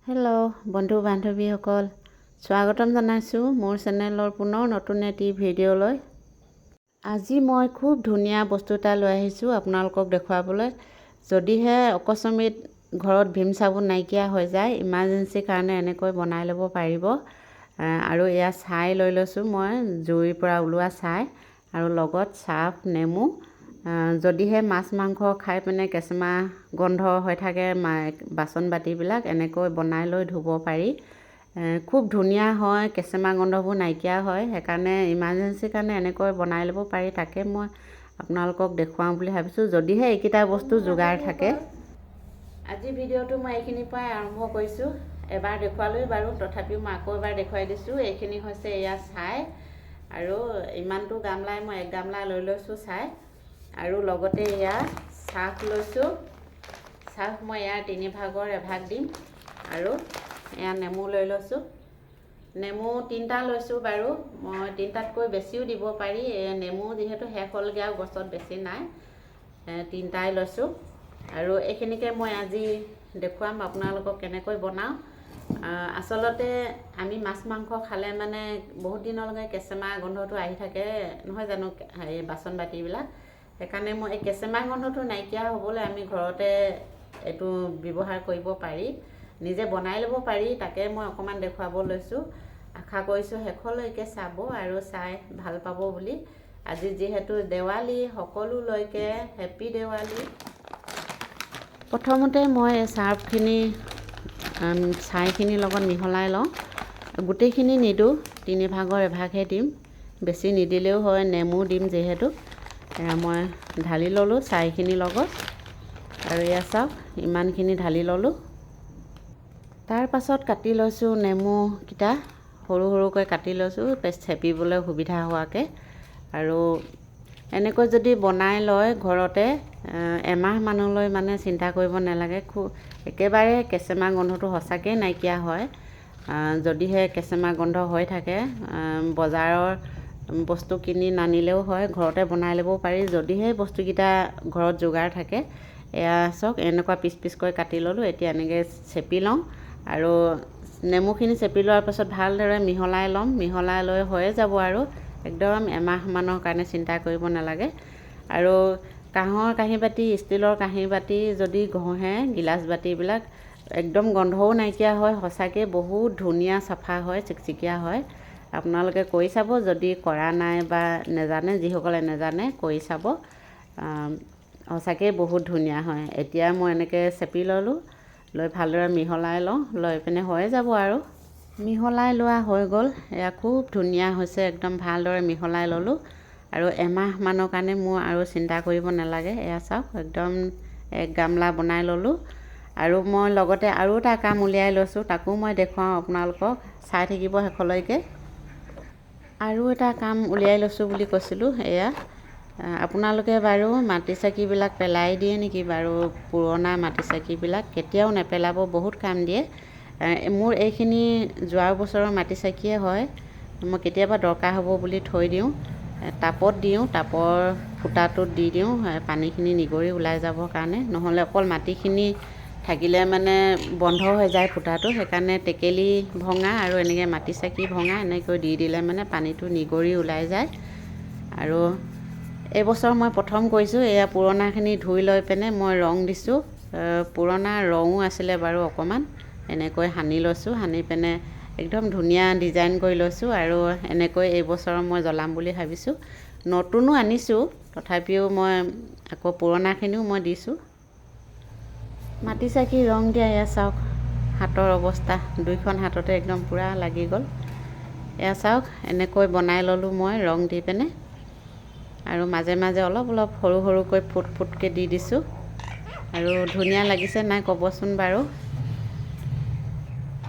Hello' বন্ধু বান্ধৱীসকল, স্বাগতম জনাইছোঁ মোৰ চেনেলৰ পুনৰ নতুন এটি ভিডিঅ'লৈ। আজি মই খুব ধুনীয়া বস্তু এটা লৈ আহিছোঁ আপোনালোকক দেখুৱাবলৈ। যদিহে অকস্মাত ঘৰত ভীম চাবোন নাইকিয়া হৈ যায়, ইমাৰ্জেঞ্চিৰ কাৰণে এনেকৈ বনাই ল'ব পাৰিব। আৰু এয়া ছাই লৈ লৈছোঁ মই, জুইৰ পৰা ওলোৱা ছাই, আৰু লগত চাৰ্ফ, নেমু। যদিহে মাছ মাংস খাই পিনে কেঁচেমা গন্ধ হৈ থাকে বাচন বাতিবিলাক, এনেকৈ বনাই লৈ ধুব পাৰি। খুব ধুনীয়া হয়, কেঁচেমা গন্ধবোৰ নাইকিয়া হয়। সেইকাৰণে ইমাৰ্জেঞ্চিৰ কাৰণে এনেকৈ বনাই ল'ব পাৰি। তাকে মই আপোনালোকক দেখুৱাওঁ বুলি ভাবিছোঁ, যদিহে এইকেইটা বস্তু যোগাৰ থাকে। আজি ভিডিঅ'টো মই এইখিনিৰ পৰাই আৰম্ভ কৰিছোঁ। এবাৰ দেখুৱালোৱেই বাৰু, তথাপিও মই আকৌ এবাৰ দেখুৱাই দিছোঁ। এইখিনি হৈছে এয়া ছাই, আৰু ইমানটো গামলাই মই এক গামলা লৈ লৈছোঁ ছাই। আৰু লগতে এয়া চাৰ্ফ লৈছোঁ। চাৰ্ফ মই ইয়াৰ 3 ভাগৰ এভাগ দিম। আৰু এয়া নেমু লৈ লৈছোঁ। নেমু 3টা লৈছোঁ বাৰু, মই 3টাতকৈ বেছিও দিব পাৰি। নেমু যিহেতু শেষ হ'লগৈ আৰু গছত বেছি নাই, 3টাই লৈছোঁ। আৰু এইখিনিকে মই আজি দেখুৱাম আপোনালোকক কেনেকৈ বনাওঁ। আচলতে আমি মাছ মাংস খালে মানে বহুত দিনলৈকে কেঁচেমা গোন্ধটো আহি থাকে নহয় জানো, এই বাচন বাতিবিলাক। সেইকাৰণে মই এই কেঁচেমা গোন্ধটো নাইকিয়া হ'বলৈ আমি ঘৰতে এইটো ব্যৱহাৰ কৰিব পাৰি, নিজে বনাই ল'ব পাৰি। তাকে মই অকণমান দেখুৱাব লৈছোঁ। আশা কৰিছোঁ শেষলৈকে চাব আৰু চাই ভাল পাব বুলি। আজি যিহেতু দেৱালী, সকলোলৈকে হেপী দেৱালী। প্ৰথমতে মই চাৰ্ফখিনি ছাইখিনিৰ লগত মিহলাই লওঁ। গোটেইখিনি নিদিওঁ, 3 ভাগৰ এভাগহে দিম, বেছি নিদিলেও হয়, নেমু দিম যিহেতু। মই ঢালি ল'লোঁ ছাইখিনিৰ লগত, আৰু এয়া চাওক ইমানখিনি ঢালি ল'লোঁ। তাৰ পাছত কাটি লৈছোঁ নেমুকেইটা, সৰু সৰুকৈ কাটি লৈছোঁ চেপিবলৈ সুবিধা হোৱাকৈ। আৰু এনেকৈ যদি বনাই লয় ঘৰতে, এমাহমানলৈ মানে চিন্তা কৰিব নালাগে। একেবাৰে কেঁচেমা গোন্ধটো সঁচাকৈ নাইকিয়া হয়। যদিহে কেঁচেমা গোন্ধ হৈ থাকে, বজাৰৰ বস্তু কিনি নানিলেও হয়, ঘৰতে বনাই ল'ব পাৰি যদিহে বস্তুকেইটা ঘৰত যোগাৰ থাকে। এয়া চাওক এনেকুৱা পিচ পিচকৈ কাটি ল'লোঁ। এতিয়া এনেকৈ চেপি লওঁ, আৰু নেমুখিনি চেপি লোৱাৰ পাছত ভালদৰে মিহলাই ল'ম। মিহলাই লৈ হৈয়ে যাব আৰু একদম এমাহমানৰ কাৰণে চিন্তা কৰিব নালাগে। আৰু কাঁহৰ কাঁহী বাতি, ষ্টীলৰ কাঁহী বাতি যদি ঘঁহে, গিলাচ বাতিবিলাক, একদম গোন্ধও নাইকিয়া হয়। সঁচাকৈ বহুত ধুনীয়া চাফা হয়, চিকচিকীয়া হয়। আপোনালোকে কৰি চাব, যদি কৰা নাই বা নেজানে, যিসকলে নেজানে কৰি চাব। সঁচাকৈ বহুত ধুনীয়া হয়। এতিয়া মই এনেকৈ চেপি ল'লোঁ, লৈ ভালদৰে মিহলাই লওঁ, লৈ পিনে হৈয়ে যাব আৰু। মিহলাই লোৱা হৈ গ'ল। এয়া খুব ধুনীয়া হৈছে, একদম ভালদৰে মিহলাই ল'লোঁ। আৰু এমাহমানৰ কাৰণে মোৰ আৰু চিন্তা কৰিব নালাগে। এয়া চাওক একদম এক গামলা বনাই ল'লোঁ। আৰু মই লগতে আৰু এটা কাম উলিয়াই লৈছোঁ, তাকো মই দেখুৱাওঁ আপোনালোকক, চাই থাকিব শেষলৈকে। আৰু এটা কাম উলিয়াই লৈছোঁ বুলি কৈছিলোঁ, এয়া আপোনালোকে বাৰু মাটি চাকিবিলাক পেলাই দিয়ে নেকি বাৰু? পুৰণা মাটি চাকিবিলাক কেতিয়াও নেপেলাব, বহুত কাম দিয়ে। মোৰ এইখিনি যোৱা বছৰৰ মাটি চাকিয়ে হয়। মই কেতিয়াবা দৰকাৰ হ'ব বুলি থৈ দিওঁ, টাবত দিওঁ, টাবৰ ফুটাটোত দি দিওঁ, পানীখিনি নিগৰি ওলাই যাবৰ কাৰণে। নহ'লে অকল মাটিখিনি থাকিলে মানে বন্ধ হৈ যায় ফুটাটো। সেইকাৰণে টেকেলি ভঙা আৰু এনেকৈ মাটি চাকি ভঙা এনেকৈ দি দিলে মানে পানীটো নিগৰি ওলাই যায়। আৰু এইবছৰ মই প্ৰথম কৰিছোঁ, এয়া পুৰণাখিনি ধুই লৈ পিনে মই ৰং দিছোঁ। পুৰণা ৰঙো আছিলে বাৰু অকণমান, এনেকৈ সানি লৈছোঁ। সানি পিনে একদম ধুনীয়া ডিজাইন কৰি লৈছোঁ। আৰু এনেকৈ এইবছৰ মই জ্বলাম বুলি ভাবিছোঁ। নতুনো আনিছোঁ, তথাপিও মই আকৌ পুৰণাখিনিও মই দিছোঁ। মাটি চাকি ৰং দিয়া এয়া চাওক হাতৰ অৱস্থা, 2খন হাততে একদম পূৰা লাগি গ'ল। এয়া চাওক এনেকৈ বনাই ল'লোঁ মই ৰং দি পিনে। আৰু মাজে মাজে অলপ অলপ সৰু সৰুকৈ ফুট ফুটকৈ দি দিছোঁ। আৰু ধুনীয়া লাগিছে নাই ক'বচোন বাৰু।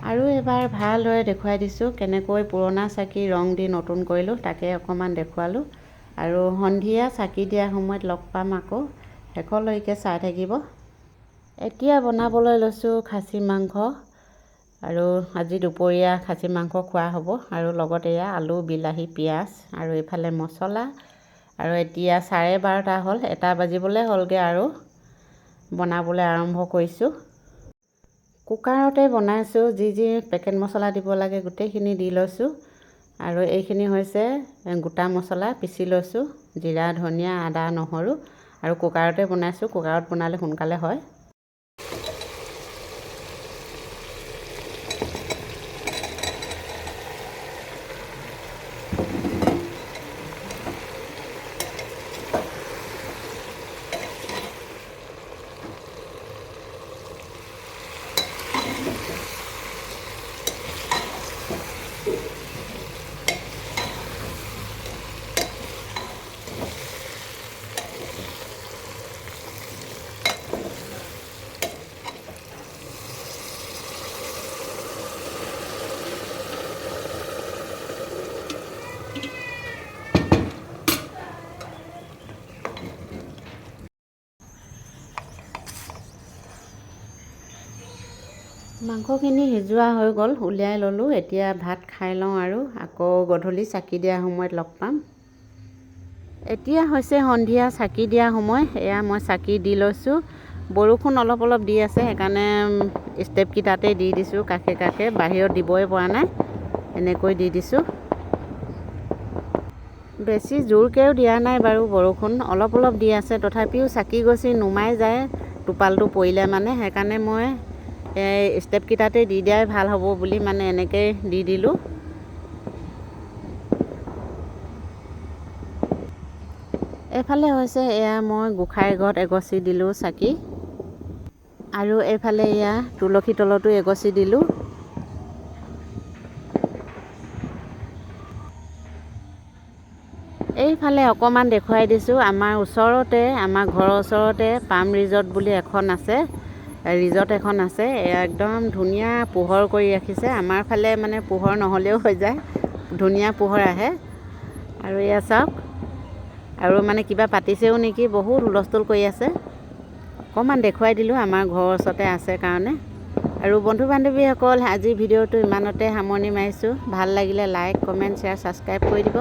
আৰু এবাৰ ভালদৰে দেখুৱাই দিছোঁ কেনেকৈ পুৰণা চাকি ৰং দি নতুন কৰিলোঁ, তাকে অকণমান দেখুৱালোঁ। আৰু সন্ধিয়া চাকি দিয়া সময়ত লগ পাম আকৌ, শেষলৈকে চাই থাকিব। এতিয়া বনাবলৈ লৈছোঁ খাচী মাংস। আৰু আজি দুপৰীয়া খাচী মাংস খোৱা হ'ব। আৰু লগত এয়া আলু, বিলাহী, পিঁয়াজ, আৰু এইফালে মছলা। আৰু এতিয়া 12:30 হ'ল, 1 বাজিবলৈ হ'লগৈ আৰু বনাবলৈ আৰম্ভ কৰিছোঁ। কুকাৰতে বনাইছোঁ, যি পেকেট মছলা দিব লাগে গোটেইখিনি দি লৈছোঁ। আৰু এইখিনি হৈছে গোটা মছলা পিচি লৈছোঁ, জিৰা, ধনিয়া, আদা, নহৰু। আৰু কুকাৰতে বনাইছোঁ, কুকাৰত বনালে সোনকালে হয়। মাংসখিনি সিজোৱা হৈ গ'ল, উলিয়াই ল'লোঁ। এতিয়া ভাত খাই লওঁ আৰু আকৌ গধূলি চাকি দিয়া সময়ত লগ পাম। এতিয়া হৈছে সন্ধিয়া চাকি দিয়া সময়। এয়া মই চাকি দি লৈছোঁ। বৰষুণ অলপ অলপ দি আছে, সেইকাৰণে ষ্টেপকেইটাতে দি দিছোঁ কাষে কাষে, বাহিৰত দিবই পৰা নাই, এনেকৈ দি দিছোঁ। বেছি জোৰকৈও দিয়া নাই বাৰু, বৰষুণ অলপ অলপ দি আছে, তথাপিও চাকি গছি নুমাই যায় টোপালটো পৰিলে মানে, সেইকাৰণে মই ষ্টেপকেইটাতে দি দিয়াই ভাল হ'ব বুলি মানে এনেকৈ দি দিলোঁ। এইফালে হৈছে এয়া মই গোঁসাই ঘৰত এগছি দিলোঁ চাকি, আৰু এইফালে এয়া তুলসী তলতো এগছি দিলোঁ। এইফালে অকণমান দেখুৱাই দিছোঁ, আমাৰ ওচৰতে, আমাৰ ঘৰৰ ওচৰতে পাম ৰিজৰ্ট বুলি এখন আছে, ৰিজৰ্ট এখন আছে। একদম ধুনীয়া পোহৰ কৰি ৰাখিছে। আমাৰ ফালে মানে পোহৰ নহ'লেও হৈ যায়, ধুনীয়া পোহৰ আহে। আৰু এয়া চাওক, আৰু মানে কিবা পাতিছেও নেকি, বহুত হুলস্থুল কৰি আছে। অকণমান দেখুৱাই দিলোঁ, আমাৰ ঘৰৰ ওচৰতে আছে কাৰণে। আৰু বন্ধু বান্ধৱীসকল, আজি ভিডিঅ'টো ইমানতে সামৰণি মাৰিছোঁ। ভাল লাগিলে লাইক, কমেণ্ট, শ্বেয়াৰ, ছাবস্ক্ৰাইব কৰি দিব।